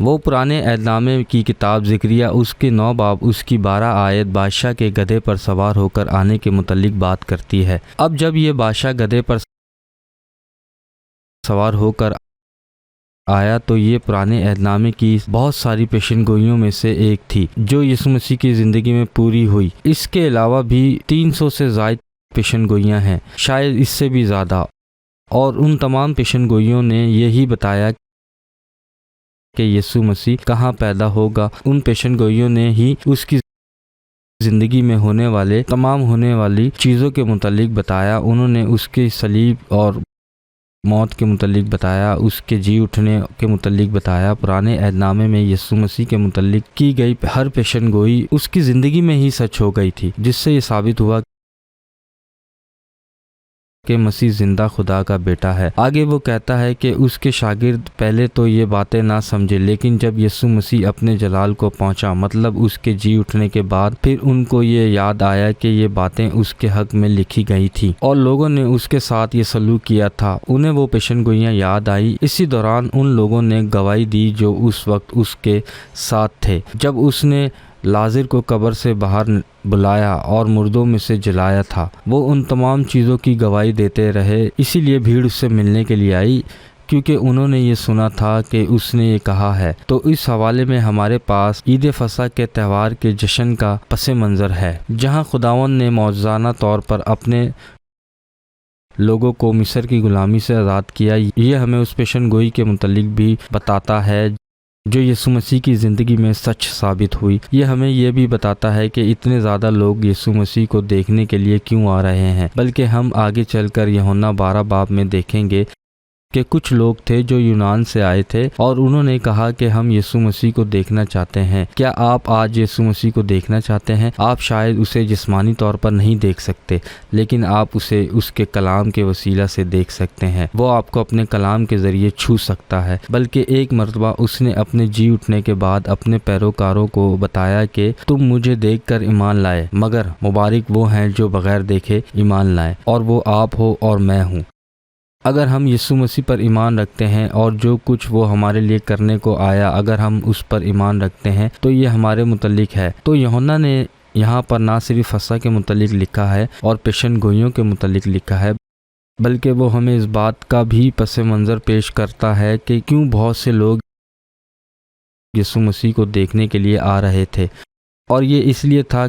وہ پرانے عہد نامے کی کتاب ذکریہ اس کے 9 باب اس کی 12 آیت بادشاہ کے گدھے پر سوار ہو کر آنے کے متعلق بات کرتی ہے۔ اب جب یہ بادشاہ گدھے پر سوار ہو کر آیا تو یہ پرانے عہد نامے کی بہت ساری پیشن گوئیوں میں سے ایک تھی جو یسوع مسیح کی زندگی میں پوری ہوئی۔ اس کے علاوہ بھی 300 سے زائد پیشن گوئیاں ہیں، شاید اس سے بھی زیادہ، اور ان تمام پیشن گوئیوں نے یہی بتایا کہ یسوع مسیح کہاں پیدا ہوگا۔ ان پیشن گوئیوں نے ہی اس کی زندگی میں ہونے والی چیزوں کے متعلق بتایا۔ انہوں نے اس کے صلیب اور موت کے متعلق بتایا، اس کے جی اٹھنے کے متعلق بتایا۔ پرانے عہد نامے میں یسوع مسیح کے متعلق کی گئی ہر پیشن گوئی اس کی زندگی میں ہی سچ ہو گئی تھی، جس سے یہ ثابت ہوا کہ مسیح زندہ خدا کا بیٹا ہے۔ آگے وہ کہتا ہے کہ اس کے شاگرد پہلے تو یہ باتیں نہ سمجھے، لیکن جب یسوع مسیح اپنے جلال کو پہنچا، مطلب اس کے جی اٹھنے کے بعد، پھر ان کو یہ یاد آیا کہ یہ باتیں اس کے حق میں لکھی گئی تھی اور لوگوں نے اس کے ساتھ یہ سلوک کیا تھا۔ انہیں وہ پیشن گوئیاں یاد آئی۔ اسی دوران ان لوگوں نے گواہی دی جو اس وقت اس کے ساتھ تھے جب اس نے لازر کو قبر سے باہر بلایا اور مردوں میں سے جلایا تھا۔ وہ ان تمام چیزوں کی گواہی دیتے رہے، اسی لیے بھیڑ اس سے ملنے کے لیے آئی، کیونکہ انہوں نے یہ سنا تھا کہ اس نے یہ کہا ہے۔ تو اس حوالے میں ہمارے پاس عید فصح کے تہوار کے جشن کا پس منظر ہے، جہاں خداوند نے معجزانہ طور پر اپنے لوگوں کو مصر کی غلامی سے آزاد کیا۔ یہ ہمیں اس پیشن گوئی کے متعلق بھی بتاتا ہے جو یسوع مسیح کی زندگی میں سچ ثابت ہوئی۔ یہ ہمیں یہ بھی بتاتا ہے کہ اتنے زیادہ لوگ یسوع مسیح کو دیکھنے کے لیے کیوں آ رہے ہیں، بلکہ ہم آگے چل کر یوحنا 12 باب میں دیکھیں گے کہ کچھ لوگ تھے جو یونان سے آئے تھے اور انہوں نے کہا کہ ہم یسوع مسیح کو دیکھنا چاہتے ہیں۔ کیا آپ آج یسوع مسیح کو دیکھنا چاہتے ہیں؟ آپ شاید اسے جسمانی طور پر نہیں دیکھ سکتے، لیکن آپ اسے اس کے کلام کے وسیلہ سے دیکھ سکتے ہیں۔ وہ آپ کو اپنے کلام کے ذریعے چھو سکتا ہے، بلکہ ایک مرتبہ اس نے اپنے جی اٹھنے کے بعد اپنے پیروکاروں کو بتایا کہ تم مجھے دیکھ کر ایمان لائے، مگر مبارک وہ ہیں جو بغیر دیکھے ایمان لائے، اور وہ آپ ہو اور میں ہوں۔ اگر ہم یسوع مسیح پر ایمان رکھتے ہیں اور جو کچھ وہ ہمارے لیے کرنے کو آیا، اگر ہم اس پر ایمان رکھتے ہیں تو یہ ہمارے متعلق ہے۔ تو یوحنا نے یہاں پر نہ صرف فصح کے متعلق لکھا ہے اور پیشن گوئیوں کے متعلق لکھا ہے، بلکہ وہ ہمیں اس بات کا بھی پس منظر پیش کرتا ہے کہ کیوں بہت سے لوگ یسوع مسیح کو دیکھنے کے لیے آ رہے تھے، اور یہ اس لیے تھا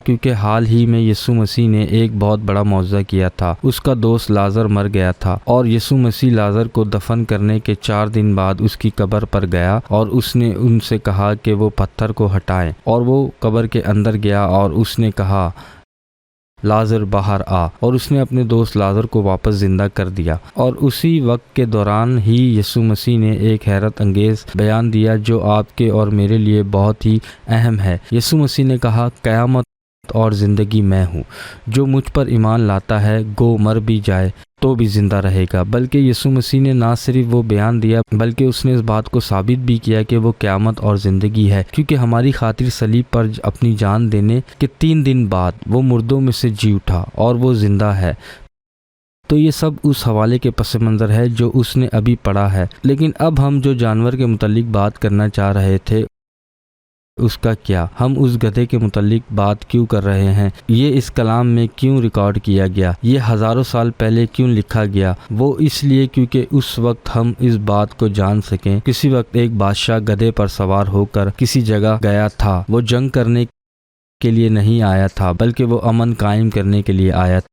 کیونکہ حال ہی میں یسوع مسیح نے ایک بہت بڑا معجزہ کیا تھا۔ اس کا دوست لازر مر گیا تھا اور یسوع مسیح لازر کو دفن کرنے کے 4 دن بعد اس کی قبر پر گیا اور اس نے ان سے کہا کہ وہ پتھر کو ہٹائیں، اور وہ قبر کے اندر گیا اور اس نے کہا لازر باہر آ، اور اس نے اپنے دوست لازر کو واپس زندہ کر دیا۔ اور اسی وقت کے دوران ہی یسوع مسیح نے ایک حیرت انگیز بیان دیا جو آپ کے اور میرے لیے بہت ہی اہم ہے۔ یسوع مسیح نے کہا قیامت اور زندگی میں ہوں، جو مجھ پر ایمان لاتا ہے گو مر بھی جائے تو بھی زندہ رہے گا۔ بلکہ یسوع مسیح نے نہ صرف وہ بیان دیا بلکہ اس نے اس بات کو ثابت بھی کیا کہ وہ قیامت اور زندگی ہے، کیونکہ ہماری خاطر صلیب پر اپنی جان دینے کے 3 دن بعد وہ مردوں میں سے جی اٹھا اور وہ زندہ ہے۔ تو یہ سب اس حوالے کے پس منظر ہے جو اس نے ابھی پڑھا ہے۔ لیکن اب ہم جو جانور کے متعلق بات کرنا چاہ رہے تھے اس کا کیا؟ ہم اس گدھے کے متعلق بات کیوں کر رہے ہیں؟ یہ اس کلام میں کیوں ریکارڈ کیا گیا؟ یہ ہزاروں سال پہلے کیوں لکھا گیا؟ وہ اس لیے کیونکہ اس وقت ہم اس بات کو جان سکیں۔ کسی وقت ایک بادشاہ گدھے پر سوار ہو کر کسی جگہ گیا تھا۔ وہ جنگ کرنے کے لیے نہیں آیا تھا بلکہ وہ امن قائم کرنے کے لیے آیا تھا۔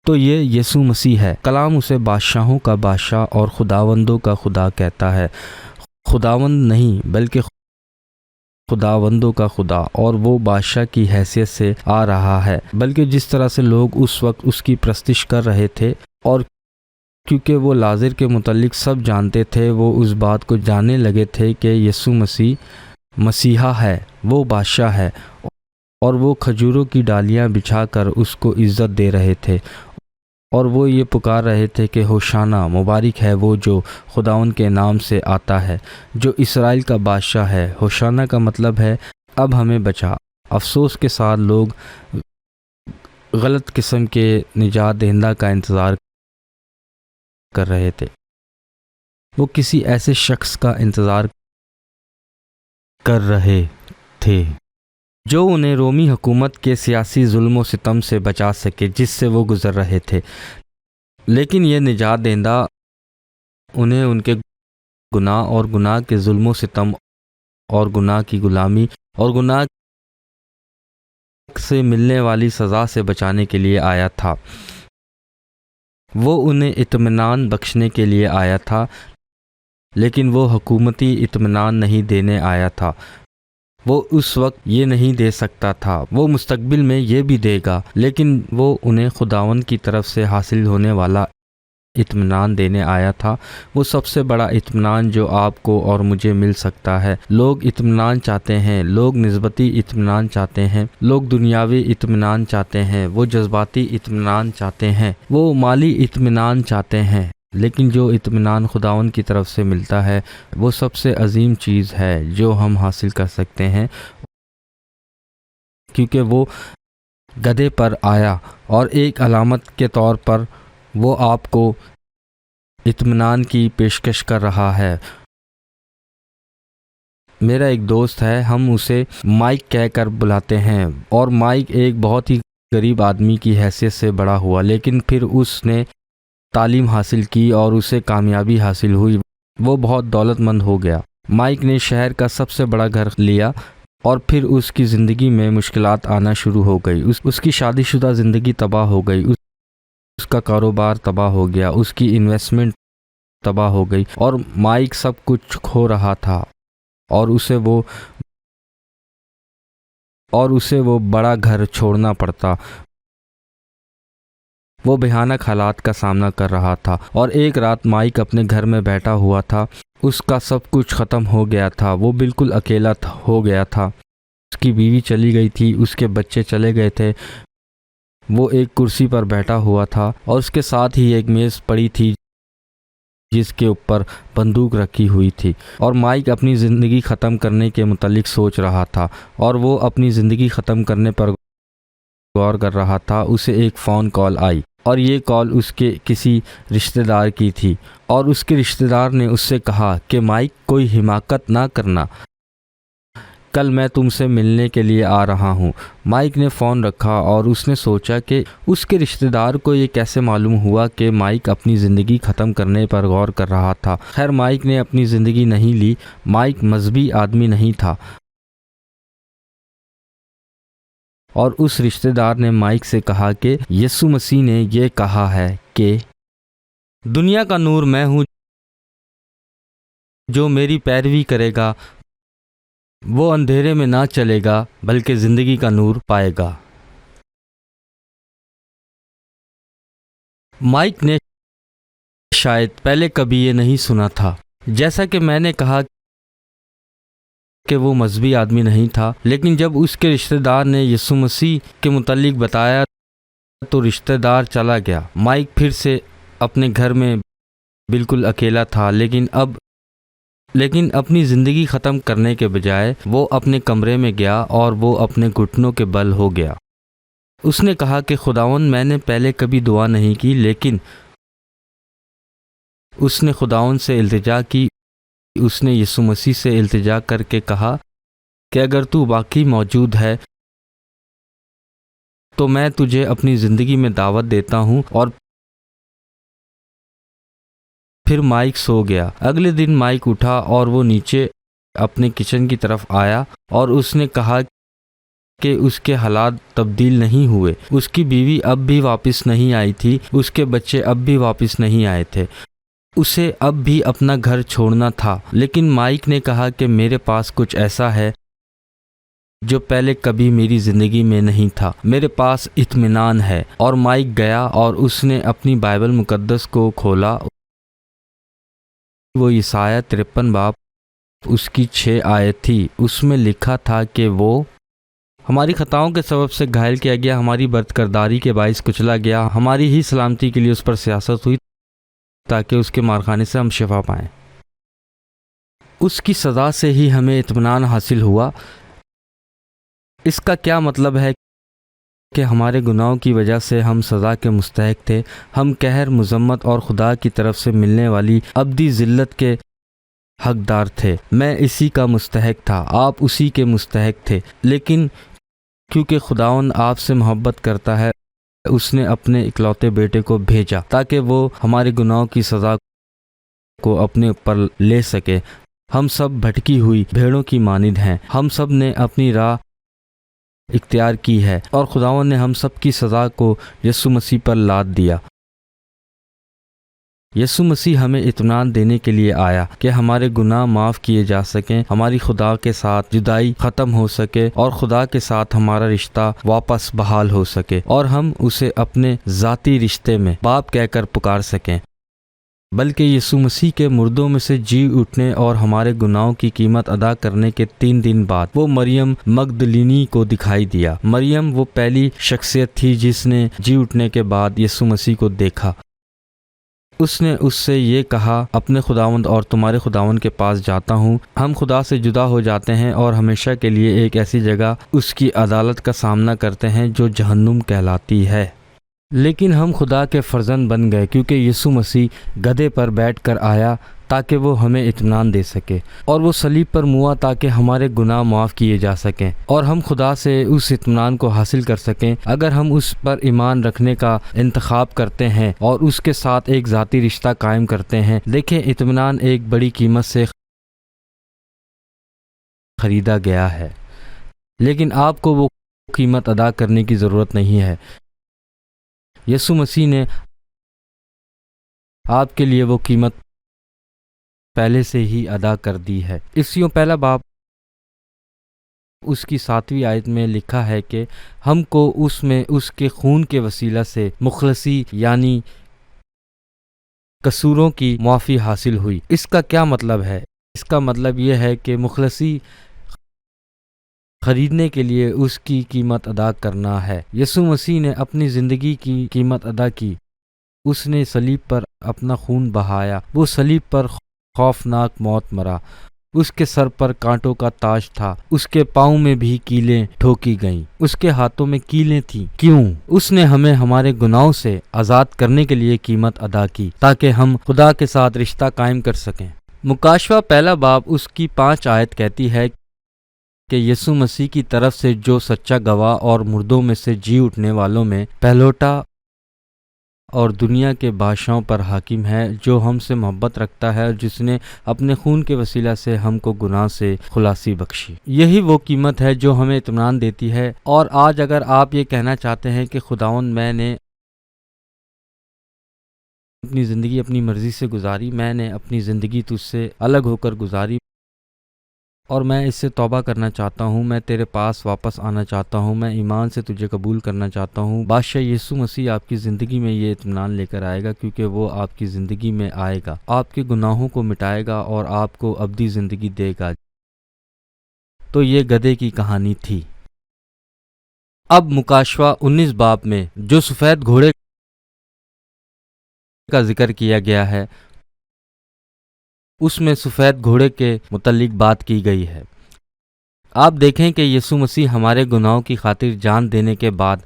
تو یہ یسوع مسیح ہے۔ کلام اسے بادشاہوں کا بادشاہ اور خداوندوں کا خدا کہتا ہے۔ خداوند نہیں بلکہ خداوندوں کا خدا، اور وہ بادشاہ کی حیثیت سے آ رہا ہے۔ بلکہ جس طرح سے لوگ اس وقت اس کی پرستش کر رہے تھے، اور کیونکہ وہ لازر کے متعلق سب جانتے تھے، وہ اس بات کو جاننے لگے تھے کہ یسوع مسیح مسیحا ہے، وہ بادشاہ ہے، اور وہ کھجوروں کی ڈالیاں بچھا کر اس کو عزت دے رہے تھے، اور وہ یہ پکار رہے تھے کہ ہوشانہ، مبارک ہے وہ جو خداوند کے نام سے آتا ہے، جو اسرائیل کا بادشاہ ہے۔ ہوشانہ کا مطلب ہے اب ہمیں بچا۔ افسوس کے ساتھ لوگ غلط قسم کے نجات دہندہ کا انتظار کر رہے تھے۔ وہ کسی ایسے شخص کا انتظار کر رہے تھے جو انہیں رومی حکومت کے سیاسی ظلم و ستم سے بچا سکے جس سے وہ گزر رہے تھے، لیکن یہ نجات دہندہ انہیں ان کے گناہ اور گناہ کے ظلم و ستم اور گناہ کی غلامی اور گناہ سے ملنے والی سزا سے بچانے کے لیے آیا تھا۔ وہ انہیں اطمینان بخشنے کے لیے آیا تھا، لیکن وہ حکومتی اطمینان نہیں دینے آیا تھا۔ وہ اس وقت یہ نہیں دے سکتا تھا، وہ مستقبل میں یہ بھی دے گا، لیکن وہ انہیں خداوند کی طرف سے حاصل ہونے والا اطمینان دینے آیا تھا، وہ سب سے بڑا اطمینان جو آپ کو اور مجھے مل سکتا ہے۔ لوگ اطمینان چاہتے ہیں، لوگ نسبتی اطمینان چاہتے ہیں، لوگ دنیاوی اطمینان چاہتے ہیں، وہ جذباتی اطمینان چاہتے ہیں، وہ مالی اطمینان چاہتے ہیں، لیکن جو اطمینان خداوند کی طرف سے ملتا ہے وہ سب سے عظیم چیز ہے جو ہم حاصل کر سکتے ہیں، کیونکہ وہ گدھے پر آیا اور ایک علامت کے طور پر وہ آپ کو اطمینان کی پیشکش کر رہا ہے۔ میرا ایک دوست ہے، ہم اسے مائک کہہ کر بلاتے ہیں، اور مائک ایک بہت ہی غریب آدمی کی حیثیت سے بڑا ہوا، لیکن پھر اس نے تعلیم حاصل کی اور اسے کامیابی حاصل ہوئی، وہ بہت دولت مند ہو گیا۔ مائک نے شہر کا سب سے بڑا گھر لیا اور پھر اس کی زندگی میں مشکلات آنا شروع ہو گئی، اس کی شادی شدہ زندگی تباہ ہو گئی، اس کا کاروبار تباہ ہو گیا، اس کی انویسٹمنٹ تباہ ہو گئی، اور مائک سب کچھ کھو رہا تھا، اور اسے وہ بڑا گھر چھوڑنا پڑتا۔ وہ بھیانک حالات کا سامنا کر رہا تھا، اور ایک رات مائک اپنے گھر میں بیٹھا ہوا تھا، اس کا سب کچھ ختم ہو گیا تھا، وہ بالکل اکیلا ہو گیا تھا، اس کی بیوی چلی گئی تھی، اس کے بچے چلے گئے تھے، وہ ایک کرسی پر بیٹھا ہوا تھا اور اس کے ساتھ ہی ایک میز پڑی تھی جس کے اوپر بندوق رکھی ہوئی تھی، اور مائک اپنی زندگی ختم کرنے کے متعلق سوچ رہا تھا، اور وہ اپنی زندگی ختم کرنے پر غور کر رہا تھا۔ اسے ایک فون کال آئی، اور یہ کال اس کے کسی رشتہ دار کی تھی، اور اس کے رشتہ دار نے اس سے کہا کہ مائک کوئی حماقت نہ کرنا، کل میں تم سے ملنے کے لیے آ رہا ہوں۔ مائک نے فون رکھا اور اس نے سوچا کہ اس کے رشتہ دار کو یہ کیسے معلوم ہوا کہ مائک اپنی زندگی ختم کرنے پر غور کر رہا تھا۔ خیر، مائک نے اپنی زندگی نہیں لی، مائک مذہبی آدمی نہیں تھا، اور اس رشتہ دار نے مائک سے کہا کہ یسوع مسیح نے یہ کہا ہے کہ دنیا کا نور میں ہوں، جو میری پیروی کرے گا وہ اندھیرے میں نہ چلے گا بلکہ زندگی کا نور پائے گا۔ مائک نے شاید پہلے کبھی یہ نہیں سنا تھا، جیسا کہ میں نے کہا کہ وہ مذہبی آدمی نہیں تھا، لیکن جب اس کے رشتہ دار نے یسوع مسیح کے متعلق بتایا تو رشتہ دار چلا گیا۔ مائک پھر سے اپنے گھر میں بالکل اکیلا تھا، لیکن اپنی زندگی ختم کرنے کے بجائے وہ اپنے کمرے میں گیا اور وہ اپنے گھٹنوں کے بل ہو گیا۔ اس نے کہا کہ خداوند، میں نے پہلے کبھی دعا نہیں کی، لیکن اس نے خداوند سے التجا کی، اس نے یسوع مسیح سے التجا کر کے کہا کہ اگر تو واقعی موجود ہے تو میں تجھے اپنی زندگی میں دعوت دیتا ہوں، اور پھر مائک سو گیا۔ اگلے دن مائک اٹھا اور وہ نیچے اپنے کچن کی طرف آیا، اور اس نے کہا کہ اس کے حالات تبدیل نہیں ہوئے، اس کی بیوی اب بھی واپس نہیں آئی تھی، اس کے بچے اب بھی واپس نہیں آئے تھے، اسے اب بھی اپنا گھر چھوڑنا تھا۔ لیکن مائک نے کہا کہ میرے پاس کچھ ایسا ہے جو پہلے کبھی میری زندگی میں نہیں تھا، میرے پاس اطمینان ہے۔ اور مائک گیا اور اس نے اپنی بائبل مقدس کو کھولا، وہ یسایہ 53 باب اس کی 6 آیت تھی، اس میں لکھا تھا کہ وہ ہماری خطاؤں کے سبب سے گھائل کیا گیا، ہماری بدکرداری کے باعث کچلا گیا، ہماری ہی سلامتی کے لیے اس پر سیاست ہوئی تاکہ اس کے مارخانے سے ہم شفا پائیں۔ اس کی سزا سے ہی ہمیں اطمینان حاصل ہوا۔ اس کا کیا مطلب ہے کہ ہمارے گناہوں کی وجہ سے ہم سزا کے مستحق تھے، ہم قہر، مذمت اور خدا کی طرف سے ملنے والی ابدی ذلت کے حقدار تھے، میں اسی کا مستحق تھا، آپ اسی کے مستحق تھے، لیکن کیونکہ خداوند آپ سے محبت کرتا ہے اس نے اپنے اکلوتے بیٹے کو بھیجا تاکہ وہ ہمارے گناہوں کی سزا کو اپنے اوپر لے سکے۔ ہم سب بھٹکی ہوئی بھیڑوں کی مانند ہیں، ہم سب نے اپنی راہ اختیار کی ہے اور خداوند نے ہم سب کی سزا کو یسوع مسیح پر لاد دیا۔ یسوع مسیح ہمیں اطمینان دینے کے لیے آیا کہ ہمارے گناہ معاف کیے جا سکیں، ہماری خدا کے ساتھ جدائی ختم ہو سکے اور خدا کے ساتھ ہمارا رشتہ واپس بحال ہو سکے اور ہم اسے اپنے ذاتی رشتے میں باپ کہہ کر پکار سکیں۔ بلکہ یسوع مسیح کے مردوں میں سے جی اٹھنے اور ہمارے گناہوں کی قیمت ادا کرنے کے 3 دن بعد وہ مریم مگدلینی کو دکھائی دیا۔ مریم وہ پہلی شخصیت تھی جس نے جی اٹھنے کے بعد یسوع مسیح کو دیکھا۔ اس نے اس سے یہ کہا، اپنے خداوند اور تمہارے خداوند کے پاس جاتا ہوں۔ ہم خدا سے جدا ہو جاتے ہیں اور ہمیشہ کے لیے ایک ایسی جگہ اس کی عدالت کا سامنا کرتے ہیں جو جہنم کہلاتی ہے۔ لیکن ہم خدا کے فرزند بن گئے کیونکہ یسوع مسیح گدھے پر بیٹھ کر آیا تاکہ وہ ہمیں اطمینان دے سکے، اور وہ صلیب پر موا تاکہ ہمارے گناہ معاف کیے جا سکیں اور ہم خدا سے اس اطمینان کو حاصل کر سکیں اگر ہم اس پر ایمان رکھنے کا انتخاب کرتے ہیں اور اس کے ساتھ ایک ذاتی رشتہ قائم کرتے ہیں۔ دیکھیں، اطمینان ایک بڑی قیمت سے خریدا گیا ہے، لیکن آپ کو وہ قیمت ادا کرنے کی ضرورت نہیں ہے۔ یسوع مسیح نے آپ کے لیے وہ قیمت پہلے سے ہی ادا کر دی ہے۔ افسیوں پہلا باب اس کی 7ویں آیت میں لکھا ہے کہ ہم کو اس میں اس کے خون کے وسیلہ سے مخلصی یعنی قصوروں کی معافی حاصل ہوئی۔ اس کا کیا مطلب ہے؟ اس کا مطلب یہ ہے کہ مخلصی خریدنے کے لیے اس کی قیمت ادا کرنا ہے۔ یسوع مسیح نے اپنی زندگی کی قیمت ادا کی، اس نے صلیب پر اپنا خون بہایا، وہ صلیب پر خوفناک موت مرا، اس کے سر پر کانٹوں کا تاج تھا، اس کے پاؤں میں بھی کیلیں ٹھوکی گئیں، اس کے ہاتھوں میں کیلیں تھیں۔ کیوں؟ اس نے ہمیں ہمارے گناہوں سے آزاد کرنے کے لیے قیمت ادا کی تاکہ ہم خدا کے ساتھ رشتہ قائم کر سکیں۔ مکاشوہ پہلا باب اس کی 5 آیت کہتی ہے کہ یسوع مسیح کی طرف سے جو سچا گواہ اور مردوں میں سے جی اٹھنے والوں میں پہلوٹا اور دنیا کے بادشاہوں پر حاکم ہے، جو ہم سے محبت رکھتا ہے اور جس نے اپنے خون کے وسیلہ سے ہم کو گناہ سے خلاصی بخشی۔ یہی وہ قیمت ہے جو ہمیں اطمینان دیتی ہے۔ اور آج اگر آپ یہ کہنا چاہتے ہیں کہ خداوند میں نے اپنی زندگی اپنی مرضی سے گزاری، میں نے اپنی زندگی تجھ سے الگ ہو کر گزاری اور میں اس سے توبہ کرنا چاہتا ہوں، میں تیرے پاس واپس آنا چاہتا ہوں، میں ایمان سے تجھے قبول کرنا چاہتا ہوں، بادشاہ یسوع مسیح آپ کی زندگی میں یہ اطمینان لے کر آئے گا، کیونکہ وہ آپ کی زندگی میں آئے گا، آپ کے گناہوں کو مٹائے گا اور آپ کو ابدی زندگی دے گا۔ تو یہ گدھے کی کہانی تھی۔ اب مکاشوہ 19 باب میں جو سفید گھوڑے کا ذکر کیا گیا ہے اس میں سفید گھوڑے کے متعلق بات کی گئی ہے۔ آپ دیکھیں کہ یسوع مسیح ہمارے گناہوں کی خاطر جان دینے کے بعد،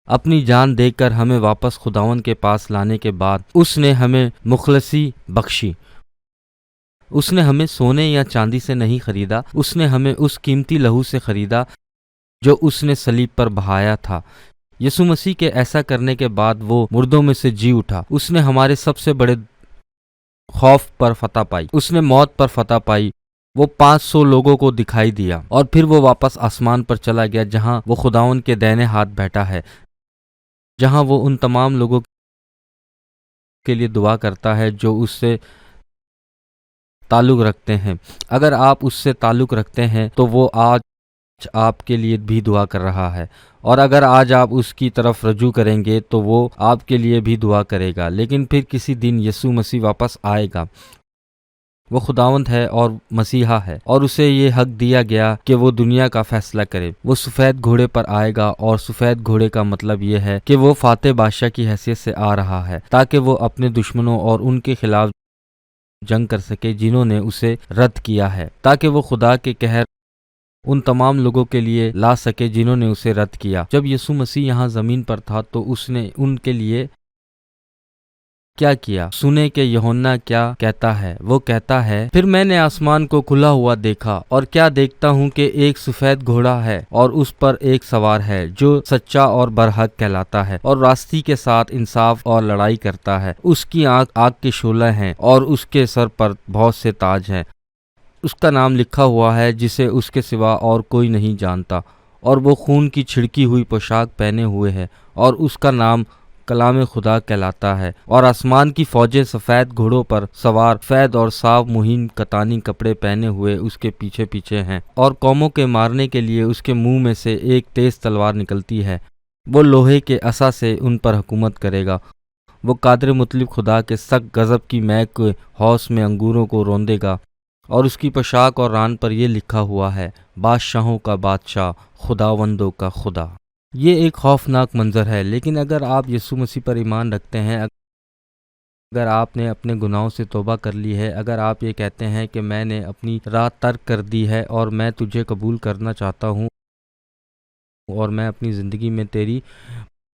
اپنی جان دے کر ہمیں واپس خداوند کے پاس لانے کے بعد، اس نے ہمیں مخلصی بخشی۔ اس نے ہمیں سونے یا چاندی سے نہیں خریدا، اس نے ہمیں اس قیمتی لہو سے خریدا جو اس نے صلیب پر بہایا تھا۔ یسوع مسیح کے ایسا کرنے کے بعد وہ مردوں میں سے جی اٹھا، اس نے ہمارے سب سے بڑے خوف پر فتح پائی، اس نے موت پر فتح پائی، وہ 500 لوگوں کو دکھائی دیا اور پھر وہ واپس آسمان پر چلا گیا جہاں وہ خداوند کے دائیں ہاتھ بیٹھا ہے، جہاں وہ ان تمام لوگوں کے لیے دعا کرتا ہے جو اس سے تعلق رکھتے ہیں۔ اگر آپ اس سے تعلق رکھتے ہیں تو وہ آج آپ کے لیے بھی دعا کر رہا ہے، اور اگر آج آپ اس کی طرف رجوع کریں گے تو وہ آپ کے لیے بھی دعا کرے گا۔ لیکن پھر کسی دن یسوع مسیح واپس آئے گا، وہ خداوند ہے اور مسیحا ہے، اور اسے یہ حق دیا گیا کہ وہ دنیا کا فیصلہ کرے۔ وہ سفید گھوڑے پر آئے گا، اور سفید گھوڑے کا مطلب یہ ہے کہ وہ فاتح بادشاہ کی حیثیت سے آ رہا ہے تاکہ وہ اپنے دشمنوں اور ان کے خلاف جنگ کر سکے جنہوں نے اسے رد کیا ہے، تاکہ وہ خدا کے قہر ان تمام لوگوں کے لیے لا سکے جنہوں نے اسے رد کیا۔ جب یسوع مسیح یہاں زمین پر تھا تو اس نے ان کے لیے کیا کیا؟ سنے کہ یوحنا کیا کہتا ہے۔ وہ کہتا ہے، پھر میں نے آسمان کو کھلا ہوا دیکھا، اور کیا دیکھتا ہوں کہ ایک سفید گھوڑا ہے، اور اس پر ایک سوار ہے جو سچا اور برحق کہلاتا ہے، اور راستی کے ساتھ انصاف اور لڑائی کرتا ہے۔ اس کی آنکھ آگ کے شعلے ہیں، اور اس کے سر پر بہت سے تاج ہیں۔ اس کا نام لکھا ہوا ہے جسے اس کے سوا اور کوئی نہیں جانتا، اور وہ خون کی چھڑکی ہوئی پوشاک پہنے ہوئے ہے، اور اس کا نام کلام خدا کہلاتا ہے۔ اور آسمان کی فوجیں سفید گھوڑوں پر سوار، سفید اور صاف مہین کتانی کپڑے پہنے ہوئے اس کے پیچھے پیچھے ہیں، اور قوموں کے مارنے کے لیے اس کے منہ میں سے ایک تیز تلوار نکلتی ہے۔ وہ لوہے کے عصا سے ان پر حکومت کرے گا۔ وہ قادر مطلب خدا کے سخت غضب کی مہک کے ہوش میں انگوروں کو روندے گا، اور اس کی پوشاک اور ران پر یہ لکھا ہوا ہے، بادشاہوں کا بادشاہ، خداوندوں کا خدا۔ یہ ایک خوفناک منظر ہے، لیکن اگر آپ یسوع مسیح پر ایمان رکھتے ہیں، اگر آپ نے اپنے گناہوں سے توبہ کر لی ہے، اگر آپ یہ کہتے ہیں کہ میں نے اپنی راہ ترک کر دی ہے اور میں تجھے قبول کرنا چاہتا ہوں، اور میں اپنی زندگی میں تیری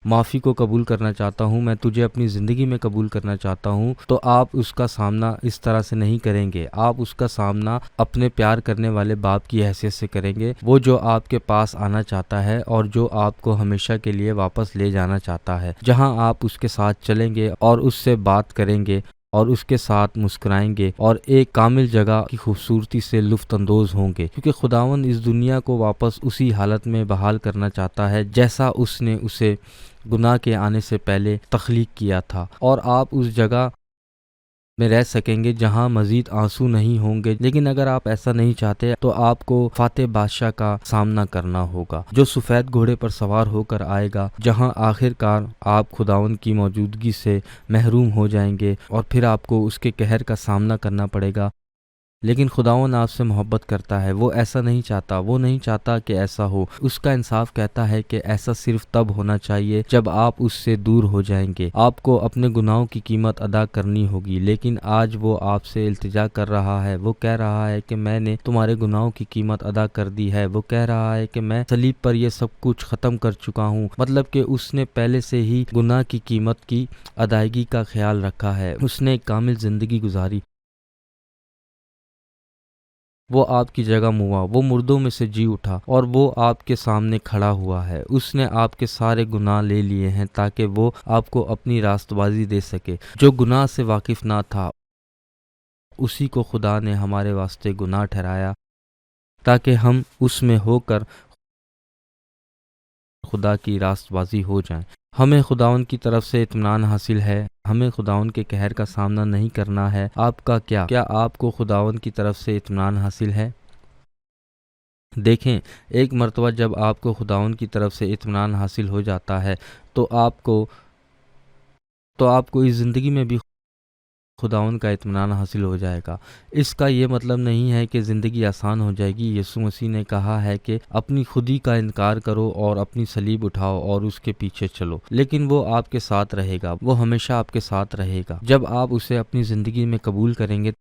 معافی کو قبول کرنا چاہتا ہوں، میں تجھے اپنی زندگی میں قبول کرنا چاہتا ہوں، تو آپ اس کا سامنا اس طرح سے نہیں کریں گے۔ آپ اس کا سامنا اپنے پیار کرنے والے باپ کی حیثیت سے کریں گے، وہ جو آپ کے پاس آنا چاہتا ہے اور جو آپ کو ہمیشہ کے لیے واپس لے جانا چاہتا ہے، جہاں آپ اس کے ساتھ چلیں گے اور اس سے بات کریں گے اور اس کے ساتھ مسکرائیں گے اور ایک کامل جگہ کی خوبصورتی سے لطف اندوز ہوں گے، کیونکہ خداوند اس دنیا کو واپس اسی حالت میں بحال کرنا چاہتا ہے جیسا اس نے اسے گناہ کے آنے سے پہلے تخلیق کیا تھا، اور آپ اس جگہ میں رہ سکیں گے جہاں مزید آنسو نہیں ہوں گے۔ لیکن اگر آپ ایسا نہیں چاہتے تو آپ کو فاتح بادشاہ کا سامنا کرنا ہوگا، جو سفید گھوڑے پر سوار ہو کر آئے گا، جہاں آخر کار آپ خداوند کی موجودگی سے محروم ہو جائیں گے، اور پھر آپ کو اس کے قہر کا سامنا کرنا پڑے گا۔ لیکن خداوند آپ سے محبت کرتا ہے، وہ ایسا نہیں چاہتا، وہ نہیں چاہتا کہ ایسا ہو۔ اس کا انصاف کہتا ہے کہ ایسا صرف تب ہونا چاہیے جب آپ اس سے دور ہو جائیں گے۔ آپ کو اپنے گناہوں کی قیمت ادا کرنی ہوگی، لیکن آج وہ آپ سے التجا کر رہا ہے۔ وہ کہہ رہا ہے کہ میں نے تمہارے گناہوں کی قیمت ادا کر دی ہے۔ وہ کہہ رہا ہے کہ میں صلیب پر یہ سب کچھ ختم کر چکا ہوں، مطلب کہ اس نے پہلے سے ہی گناہ کی قیمت کی ادائیگی کا خیال رکھا ہے۔ اس نے ایک کامل زندگی گزاری، وہ آپ کی جگہ ہوا، وہ مردوں میں سے جی اٹھا، اور وہ آپ کے سامنے کھڑا ہوا ہے۔ اس نے آپ کے سارے گناہ لے لیے ہیں تاکہ وہ آپ کو اپنی راست بازی دے سکے۔ جو گناہ سے واقف نہ تھا، اسی کو خدا نے ہمارے واسطے گناہ ٹھہرایا تاکہ ہم اس میں ہو کر خدا کی راست بازی ہو جائیں۔ ہمیں خداوند کی طرف سے اطمینان حاصل ہے، ہمیں خداوند کے قہر کا سامنا نہیں کرنا ہے۔ آپ کا کیا آپ کو خداوند کی طرف سے اطمینان حاصل ہے؟ دیکھیں، ایک مرتبہ جب آپ کو خداوند کی طرف سے اطمینان حاصل ہو جاتا ہے تو آپ کو اس زندگی میں بھی خداوند کا اطمینان حاصل ہو جائے گا۔ اس کا یہ مطلب نہیں ہے کہ زندگی آسان ہو جائے گی۔ یسوع مسیح نے کہا ہے کہ اپنی خودی کا انکار کرو اور اپنی صلیب اٹھاؤ اور اس کے پیچھے چلو، لیکن وہ آپ کے ساتھ رہے گا، وہ ہمیشہ آپ کے ساتھ رہے گا جب آپ اسے اپنی زندگی میں قبول کریں گے،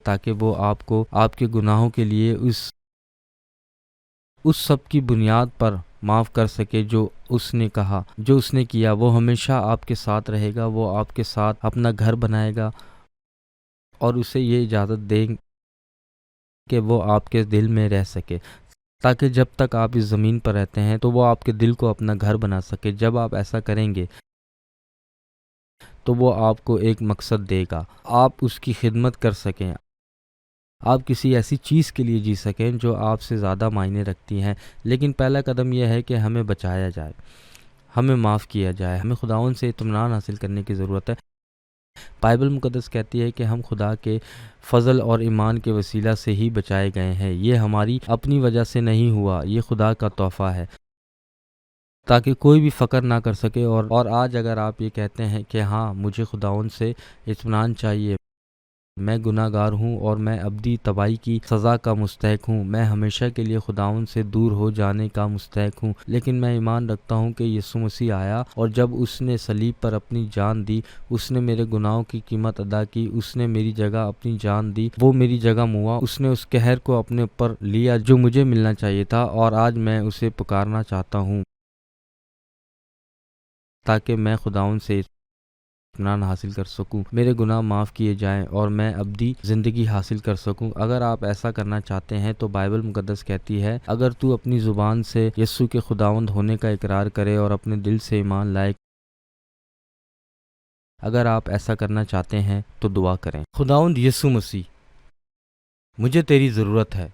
تاکہ وہ آپ کو آپ کے گناہوں کے لیے اس سب کی بنیاد پر معاف کر سکے جو اس نے کہا، جو اس نے کیا۔ وہ ہمیشہ آپ کے ساتھ رہے گا، وہ آپ کے ساتھ اپنا گھر بنائے گا، اور اسے یہ اجازت دیں کہ وہ آپ کے دل میں رہ سکے، تاکہ جب تک آپ اس زمین پر رہتے ہیں تو وہ آپ کے دل کو اپنا گھر بنا سکے۔ جب آپ ایسا کریں گے تو وہ آپ کو ایک مقصد دے گا، آپ اس کی خدمت کر سکیں، آپ کسی ایسی چیز کے لیے جی سکیں جو آپ سے زیادہ معنی رکھتی ہیں۔ لیکن پہلا قدم یہ ہے کہ ہمیں بچایا جائے، ہمیں معاف کیا جائے، ہمیں خداوند سے اطمینان حاصل کرنے کی ضرورت ہے۔ بائبل مقدس کہتی ہے کہ ہم خدا کے فضل اور ایمان کے وسیلہ سے ہی بچائے گئے ہیں، یہ ہماری اپنی وجہ سے نہیں ہوا، یہ خدا کا تحفہ ہے، تاکہ کوئی بھی فخر نہ کر سکے۔ اور آج اگر آپ یہ کہتے ہیں کہ ہاں مجھے خداوند سے اطمینان چاہیے، میں گناہ گار ہوں اور میں ابدی تباہی کی سزا کا مستحق ہوں، میں ہمیشہ کے لیے خداوند سے دور ہو جانے کا مستحق ہوں، لیکن میں ایمان رکھتا ہوں کہ یسوع مسیح آیا اور جب اس نے صلیب پر اپنی جان دی، اس نے میرے گناہوں کی قیمت ادا کی، اس نے میری جگہ اپنی جان دی، وہ میری جگہ ہوا، اس نے اس قہر کو اپنے اوپر لیا جو مجھے ملنا چاہیے تھا، اور آج میں اسے پکارنا چاہتا ہوں تاکہ میں خداوند سے اطمینان حاصل کر سکوں، میرے گناہ معاف کیے جائیں اور میں ابدی زندگی حاصل کر سکوں۔ اگر آپ ایسا کرنا چاہتے ہیں تو بائبل مقدس کہتی ہے اگر تو اپنی زبان سے یسوع کے خداوند ہونے کا اقرار کرے اور اپنے دل سے ایمان لائے، اگر آپ ایسا کرنا چاہتے ہیں تو دعا کریں۔ خداوند یسوع مسیح، مجھے تیری ضرورت ہے،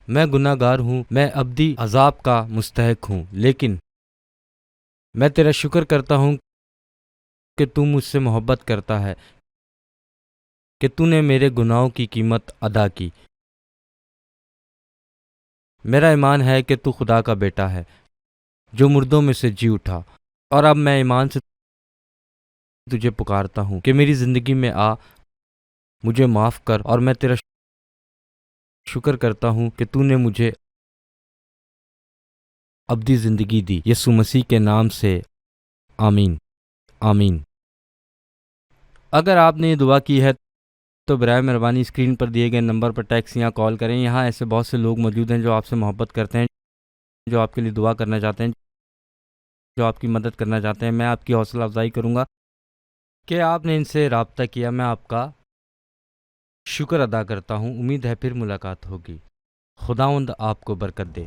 میں گناہ گار ہوں، میں ابدی عذاب کا مستحق ہوں، لیکن میں تیرا شکر کرتا ہوں کہ تو مجھ سے محبت کرتا ہے، کہ تو نے میرے گناہوں کی قیمت ادا کی۔ میرا ایمان ہے کہ تو خدا کا بیٹا ہے جو مردوں میں سے جی اٹھا، اور اب میں ایمان سے تجھے پکارتا ہوں کہ میری زندگی میں آ، مجھے معاف کر، اور میں تیرا شکر کرتا ہوں کہ تو نے مجھے ابدی زندگی دی۔ یسوع مسیح کے نام سے آمین، آمین۔ اگر آپ نے یہ دعا کی ہے تو برائے مہربانی اسکرین پر دیے گئے نمبر پر ٹیکسٹ یا کال کریں۔ یہاں ایسے بہت سے لوگ موجود ہیں جو آپ سے محبت کرتے ہیں، جو آپ کے لیے دعا کرنا چاہتے ہیں، جو آپ کی مدد کرنا چاہتے ہیں۔ میں آپ کی حوصلہ افزائی کروں گا کہ آپ نے ان سے رابطہ کیا۔ میں آپ کا شکر ادا کرتا ہوں۔ امید ہے پھر ملاقات ہوگی۔ خداوند آپ کو برکت دے۔